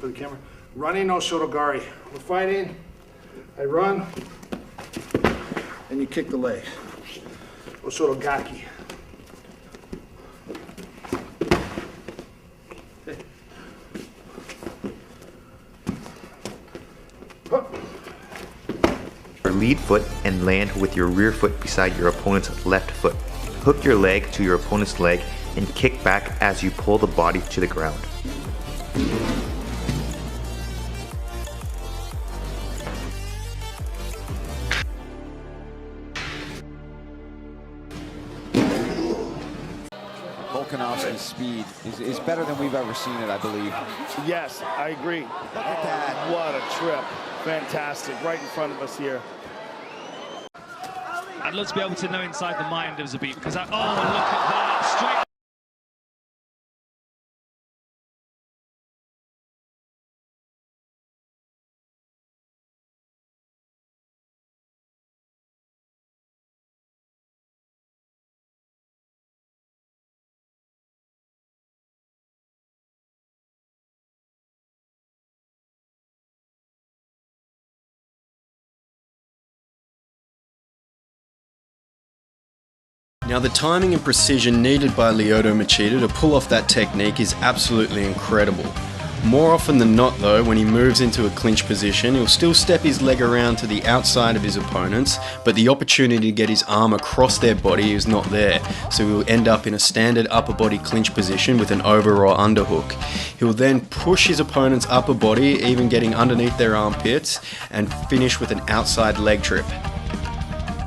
for the camera. Running osoto gari. We're fighting. I run, and you kick the leg. Osoto gaki. Okay. Your lead foot and land with your rear foot beside your opponent's left foot. Hook your leg to your opponent's leg and kick back as you pull the body to the ground. Volkanovski's speed is better than we've ever seen it, I believe. Yes, I agree. Look at that. What a trip. Fantastic. Right in front of us here. I'd love to be able to know inside the mind of Zabit, because look at that, straight. Now the timing and precision needed by Lyoto Machida to pull off that technique is absolutely incredible. More often than not though, when he moves into a clinch position, he'll still step his leg around to the outside of his opponents, but the opportunity to get his arm across their body is not there, so he'll end up in a standard upper body clinch position with an over or underhook. He'll then push his opponent's upper body, even getting underneath their armpits, and finish with an outside leg trip.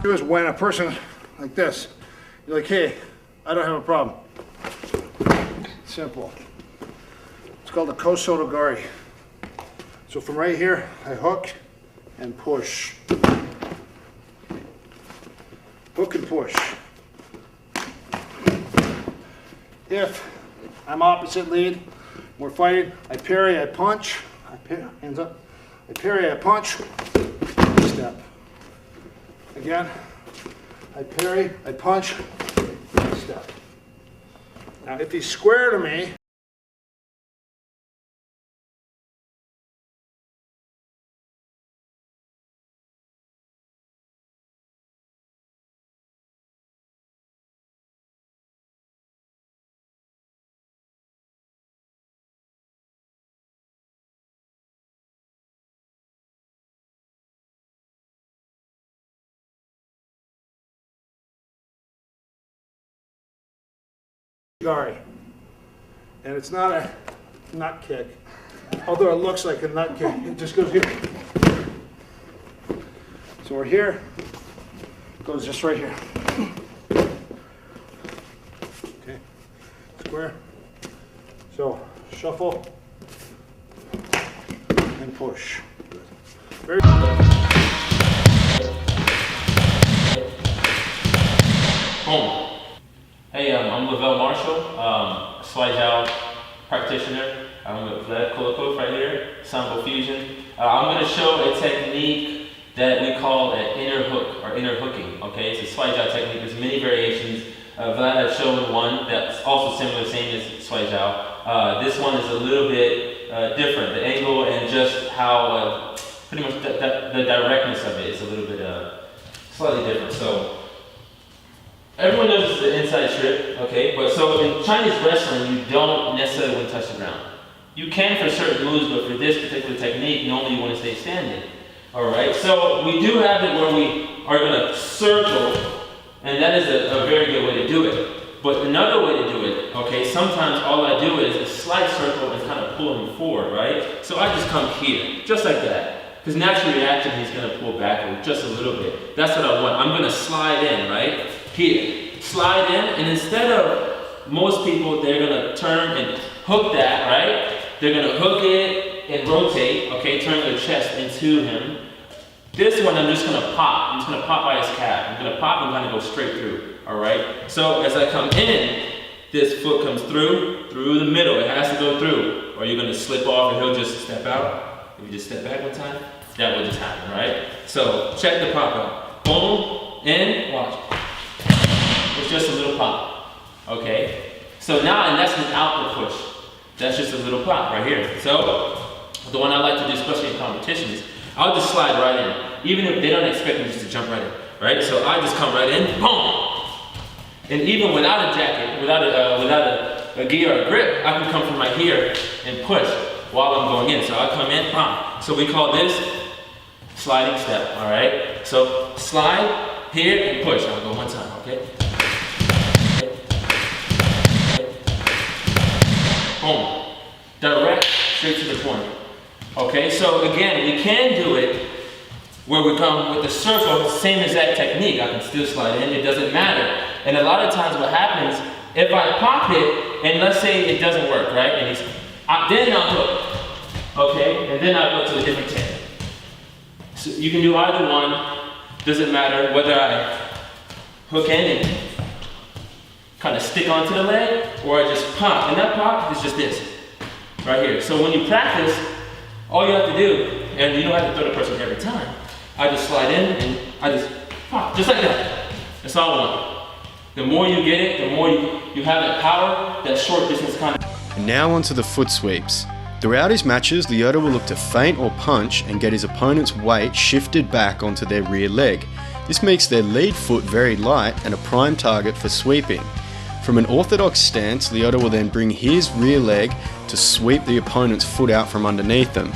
Here's when a person like this, you're like, hey, I don't have a problem. Simple. It's called a kosoto gari. So from right here, I hook and push. Hook and push. If I'm opposite lead, we're fighting, I parry, I punch, hands up, I parry, I punch, step. Again, I parry, I punch, step. Now if he's square to me, gari. And it's not a nut kick, although it looks like a nut kick. It just goes here. So we're here, goes just right here. Okay, square. So shuffle and push. Very Boom. Hey, I'm Lavelle Marshall, Swai Jiao practitioner. I'm with Vlad Kolokov right here, Sambo Fusion. I'm going to show a technique that we call an inner hook or inner hooking. Okay, it's a Swai Jiao technique. There's many variations. Vlad has shown one that's also similar, same as Swai Jiao. This one is a little bit different. The angle and just how pretty much the directness of it is a little bit slightly different. So. Everyone knows it's the inside strip, okay? But so in Chinese wrestling, you don't necessarily want to touch the ground. You can for certain moves, but for this particular technique, normally you want to stay standing. All right, so we do have it where we are going to circle, and that is a very good way to do it. But another way to do it, okay, sometimes all I do is a slight circle and kind of pull him forward, right? So I just come here, just like that. Because natural reaction, he's going to pull backward just a little bit. That's what I want. I'm going to slide in, right? Here, slide in, and instead of most people, they're gonna turn and hook that, right? They're gonna hook it and rotate, okay, turn their chest into him. This one, I'm just gonna pop. I'm just gonna pop by his calf. I'm gonna pop and kind of go straight through, all right? So as I come in, this foot comes through the middle. It has to go through, or you're gonna slip off and he'll just step out. If you just step back one time, that will just happen, right? So check the pop out. Boom, in, watch. It's just a little pop, okay? So now, and that's without the push. That's just a little pop right here. So, the one I like to do, especially in competitions, I'll just slide right in, even if they don't expect me just to jump right in, right? So I just come right in, boom. And even without a jacket, without a gear or a grip, I can come from right here and push while I'm going in. So I come in, boom. So we call this sliding step, all right? So slide here and push. I'll go one time, okay? Boom. Direct, straight to the point. Okay, so again, we can do it where we come with the circle, same exact technique. I can still slide in, it doesn't matter. And a lot of times what happens, if I pop it, and let's say it doesn't work, right? And then I'll hook, okay? And then I'll go to a different tip. So you can do either one, doesn't matter whether I hook in and kind of stick onto the leg, or I just pop. And that pop is just this, right here. So when you practice, all you have to do, and you don't have to throw the person every time, I just slide in and I just pop, just like that. That's all I want. The more you get it, the more you have that power, that short distance kind of. And now onto the foot sweeps. Throughout his matches, Lyoto will look to feint or punch and get his opponent's weight shifted back onto their rear leg. This makes their lead foot very light and a prime target for sweeping. From an orthodox stance, Lyoto will then bring his rear leg to sweep the opponent's foot out from underneath them.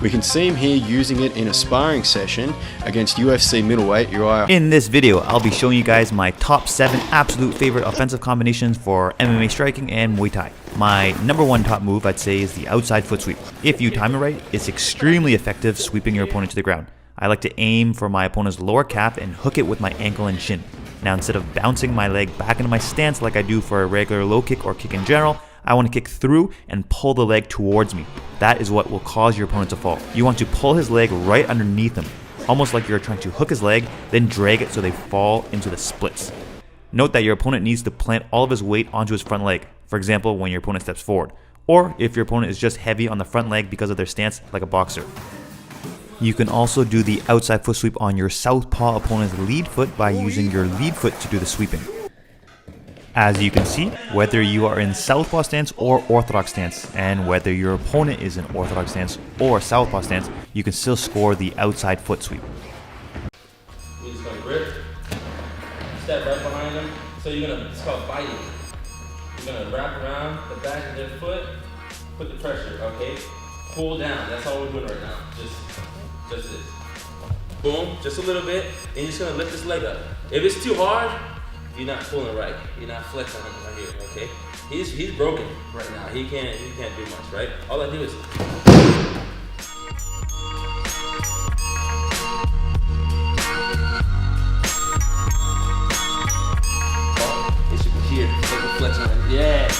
We can see him here using it in a sparring session against UFC middleweight Uriah. In this video, I'll be showing you guys my top 7 absolute favorite offensive combinations for MMA striking and Muay Thai. My number 1 top move, I'd say, is the outside foot sweep. If you time it right, it's extremely effective sweeping your opponent to the ground. I like to aim for my opponent's lower calf and hook it with my ankle and shin. Now, instead of bouncing my leg back into my stance like I do for a regular low kick or kick in general, I want to kick through and pull the leg towards me. That is what will cause your opponent to fall. You want to pull his leg right underneath him, almost like you're trying to hook his leg, then drag it so they fall into the splits. Note that your opponent needs to plant all of his weight onto his front leg, for example, when your opponent steps forward, or if your opponent is just heavy on the front leg because of their stance like a boxer. You can also do the outside foot sweep on your southpaw opponent's lead foot by using your lead foot to do the sweeping. As you can see, whether you are in southpaw stance or orthodox stance, and whether your opponent is in orthodox stance or southpaw stance, you can still score the outside foot sweep. We're just gonna grip, step right behind them. So it's called biting. You're gonna wrap around the back of their foot, put the pressure, okay? Pull down, that's all we're doing right now. Just this. Boom, just a little bit, and you're just gonna lift this leg up. If it's too hard, you're not pulling right. You're not flexing on him right here, okay? He's broken right now. He can't do much, right? All I do is it should be here. Flex on him. Yeah.